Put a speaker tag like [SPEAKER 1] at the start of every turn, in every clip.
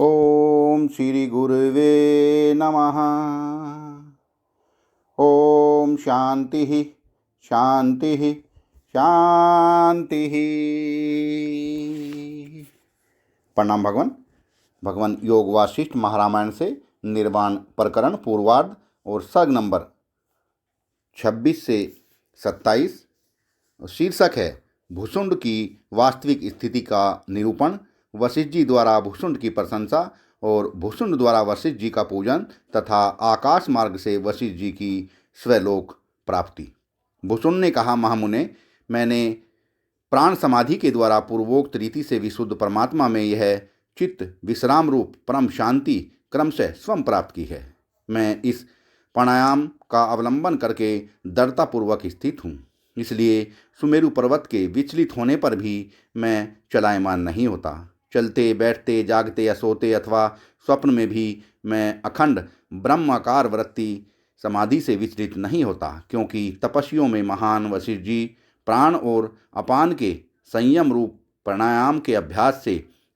[SPEAKER 1] ओम श्री गुरुवे नमः। ओम शांति शांति शांति। प्रणाम भगवान। भगवान योग वासिष्ठ महारामायण से निर्वाण प्रकरण पूर्वार्ध और सर्ग नंबर 26 से 27। शीर्षक है भुसुंड की वास्तविक स्थिति का निरूपण, वशिष्ठ जी द्वारा भुसुंड की प्रशंसा और भुसुंड द्वारा वशिष्ठ जी का पूजन तथा आकाश मार्ग से वशिष्ठ जी की स्वलोक प्राप्ति। भुसुंड ने कहा, महामुने, मैंने प्राण समाधि के द्वारा पूर्वोक्त रीति से विशुद्ध परमात्मा में यह चित्त विश्राम रूप परम शांति क्रमशः स्वयं प्राप्त की है। मैं इस प्राणायाम का अवलंबन करके दृढ़तापूर्वक स्थित हूँ, इसलिए सुमेरु पर्वत के विचलित होने पर भी मैं चलायमान नहीं होता। चलते बैठते जागते या सोते अथवा स्वप्न में भी मैं अखंड ब्रह्माकार वृत्ति समाधि से विचलित नहीं होता, क्योंकि तपस्वियों में महान वशिष्ठ जी प्राण और अपान के संयम रूप प्राणायाम के अभ्यास से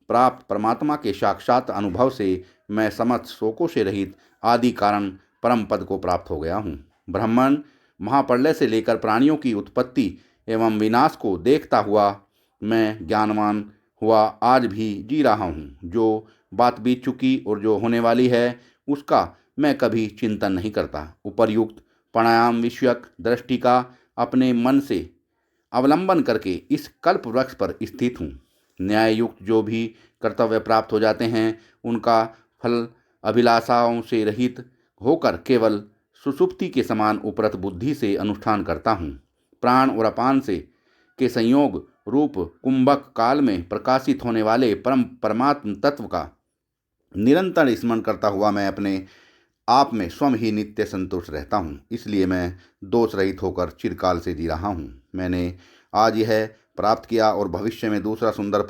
[SPEAKER 1] प्राप्त परमात्मा के साक्षात अनुभव से मैं समस्त शोकों से रहित आदि कारण परम पद को प्राप्त हो गया हूँ। ब्राह्मण, महाप्रलय से लेकर प्राणियों की उत्पत्ति एवं विनाश को देखता हुआ मैं ज्ञानवान हुआ आज भी जी रहा हूँ। जो बात बीत चुकी और जो होने वाली है उसका मैं कभी चिंतन नहीं करता। उपर्युक्त प्राणायाम विषयक दृष्टि का अपने मन से अवलंबन करके इस कल्प वृक्ष पर स्थित हूँ। न्याययुक्त जो भी कर्तव्य प्राप्त हो जाते हैं उनका फल अभिलाषाओं से रहित होकर केवल सुषुप्ति के समान उपरत बुद्धि से अनुष्ठान करता हूँ। प्राण और अपान से के संयोग रूप कुंभक काल में प्रकाशित होने वाले परमात्म तत्व का निरंतर स्मरण करता हुआ मैं अपने आप में स्वयं ही नित्य संतुष्ट रहता हूँ। इसलिए मैं दोष रहित होकर चिरकाल से जी रहा हूँ। मैंने आज यह प्राप्त किया और भविष्य में दूसरा सुंदर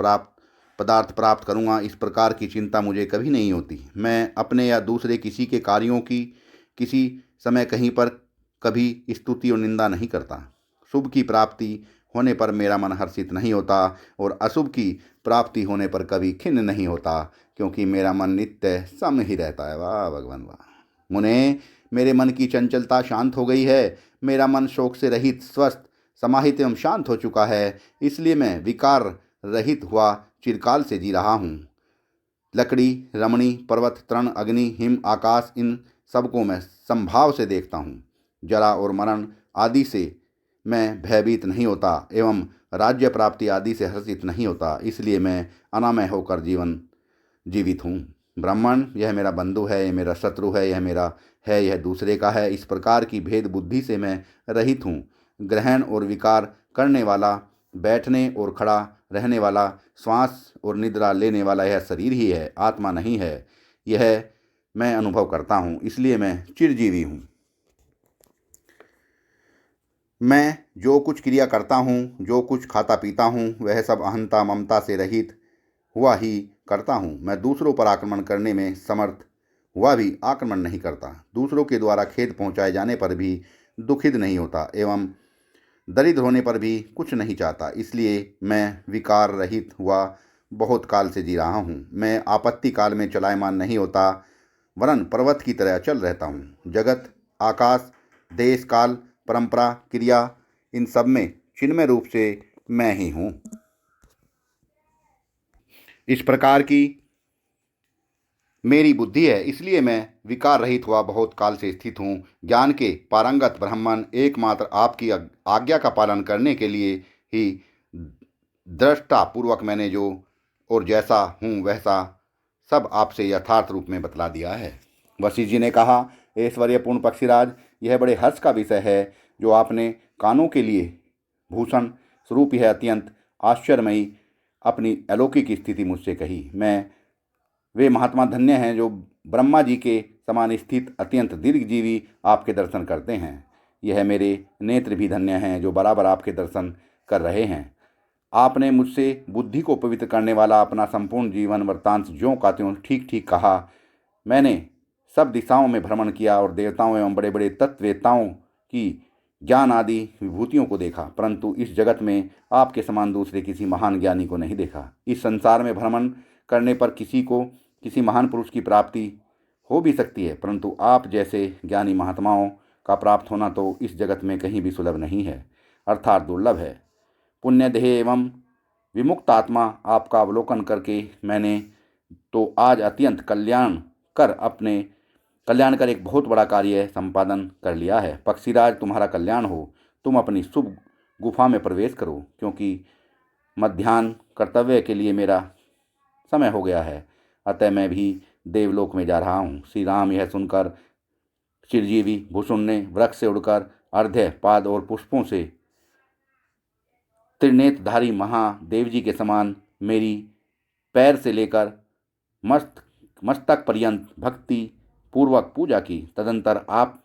[SPEAKER 1] पदार्थ प्राप्त करूँगा, इस प्रकार की चिंता मुझे कभी नहीं होती। मैं अपने या दूसरे किसी के कार्यों की किसी समय कहीं पर कभी स्तुति और निंदा नहीं करता। शुभ की प्राप्ति होने पर मेरा मन हर्षित नहीं होता और अशुभ की प्राप्ति होने पर कभी खिन्न नहीं होता, क्योंकि मेरा मन नित्य सम ही रहता है। वाह भगवान वाह। मुने, मेरे मन की चंचलता शांत हो गई है। मेरा मन शोक से रहित, स्वस्थ, समाहित एवं शांत हो चुका है। इसलिए मैं विकार रहित हुआ चिरकाल से जी रहा हूँ। लकड़ी, रमणी, पर्वत, तृण, अग्नि, हिम, आकाश, इन सबको मैं संभाव से देखता हूँ। जरा और मरण आदि से मैं भयभीत नहीं होता एवं राज्य प्राप्ति आदि से हर्षित नहीं होता। इसलिए मैं अनामय होकर जीवित हूँ। ब्राह्मण, यह मेरा बंधु है, यह मेरा शत्रु है, यह मेरा है, यह दूसरे का है, इस प्रकार की भेद बुद्धि से मैं रहित हूँ। ग्रहण और विकार करने वाला, बैठने और खड़ा रहने वाला, श्वास और निद्रा लेने वाला यह शरीर ही है, आत्मा नहीं है। यह मैं अनुभव करता हूँ, इसलिए मैं चिरजीवी हूँ। मैं जो कुछ क्रिया करता हूँ, जो कुछ खाता पीता हूँ, वह सब अहंता ममता से रहित हुआ ही करता हूँ। मैं दूसरों पर आक्रमण करने में समर्थ हुआ भी आक्रमण नहीं करता। दूसरों के द्वारा खेद पहुँचाए जाने पर भी दुखित नहीं होता एवं दरिद्र होने पर भी कुछ नहीं चाहता। इसलिए मैं विकार रहित हुआ बहुत काल से जी रहा हूँ। मैं आपत्ति काल में चलायमान नहीं होता, वरन पर्वत की तरह चल रहता हूँ। जगत, आकाश, देश, काल, परंपरा, क्रिया, इन सब में चिन्मय रूप से मैं ही हूँ। इस प्रकार की मेरी बुद्धि है, इसलिए मैं विकार रहित हुआ बहुत काल से स्थित हूँ। ज्ञान के पारंगत ब्राह्मण एकमात्र आपकी आज्ञा का पालन करने के लिए ही दृष्टापूर्वक मैंने जो और जैसा हूँ वैसा सब आपसे यथार्थ रूप में बतला दिया है। वशिष्ठ जी ने कहा, ऐश्वर्यपूर्ण पक्षीराज, यह बड़े हर्ष का विषय है जो आपने कानों के लिए भूषण स्वरूप यह अत्यंत आश्चर्यमयी अपनी अलौकिक स्थिति मुझसे कही। वे महात्मा धन्य हैं जो ब्रह्मा जी के समान स्थित अत्यंत दीर्घजीवी आपके दर्शन करते हैं। यह मेरे नेत्र भी धन्य हैं जो बराबर आपके दर्शन कर रहे हैं। आपने मुझसे बुद्धि को पवित्र करने वाला अपना संपूर्ण जीवन वृत्तांत ज्यों का त्यों ठीक ठीक कहा। मैंने सब दिशाओं में भ्रमण किया और देवताओं एवं बड़े बड़े तत्ववेत्ताओं की ज्ञान आदि विभूतियों को देखा, परंतु इस जगत में आपके समान दूसरे किसी महान ज्ञानी को नहीं देखा। इस संसार में भ्रमण करने पर किसी को किसी महान पुरुष की प्राप्ति हो भी सकती है, परंतु आप जैसे ज्ञानी महात्माओं का प्राप्त होना तो इस जगत में कहीं भी सुलभ नहीं है, अर्थात दुर्लभ है। पुण्यदेह एवं विमुक्त आत्मा आपका अवलोकन करके मैंने तो आज अत्यंत कल्याण कर एक बहुत बड़ा कार्य संपादन कर लिया है। पक्षीराज, तुम्हारा कल्याण हो। तुम अपनी शुभ गुफा में प्रवेश करो, क्योंकि मध्याह्न कर्तव्य के लिए मेरा समय हो गया है, अतः मैं भी देवलोक में जा रहा हूँ। श्री राम यह सुनकर चिरजीवी भुसुंड ने वृक्ष से उड़कर अर्ध्य पाद और पुष्पों से त्रिनेत्रधारी महादेव जी के समान मेरी पैर से लेकर मस्तक पर्यंत भक्ति पूर्वक पूजा की। तदंतर आप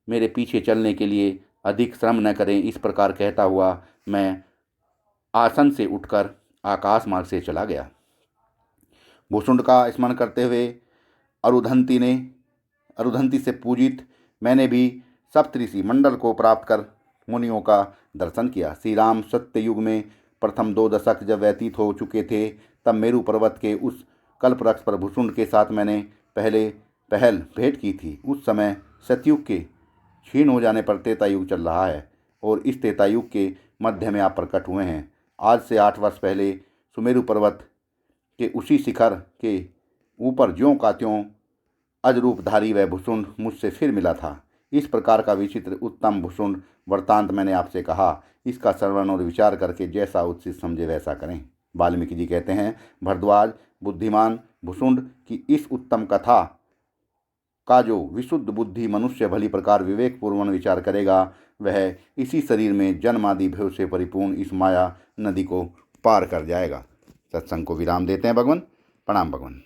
[SPEAKER 1] मेरे पीछे चलने के लिए अधिक श्रम न करें। इस प्रकार कहता हुआ मैं आसन से उठकर आकाश मार्ग से चला गया। भुसुंड का स्मरण करते हुए अरुधंती से पूजित मैंने भी सप्तऋषि मंडल को प्राप्त कर मुनियों का दर्शन किया। श्री राम सत्य युग में प्रथम 2 दशक जब व्यतीत हो चुके थे, तब मेरु पर्वत के उस कल्पवृक्ष पर भुसुंड के साथ मैंने पहल भेंट की थी। उस समय सतयुग के क्षीण हो जाने पर त्रेता युग चल रहा है और इस त्रेता युग के मध्य में आप प्रकट हुए हैं। आज से 8 वर्ष पहले सुमेरु पर्वत के उसी शिखर के ऊपर ज्यों का त्यों अजरूपधारी वह भुसुंड मुझसे फिर मिला था। इस प्रकार का विचित्र उत्तम भुसुंड वृत्तांत मैंने आपसे कहा। इसका श्रवण और विचार करके जैसा उचित समझे वैसा करें। वाल्मीकि जी कहते हैं, भरद्वाज बुद्धिमान भुसुंड की इस उत्तम कथा का जो विशुद्ध बुद्धि मनुष्य भली प्रकार विवेकपूर्वक विचार करेगा, वह इसी शरीर में जन्मादि भय से परिपूर्ण इस माया नदी को पार कर जाएगा। सत्संग को विराम देते हैं भगवान। प्रणाम भगवान।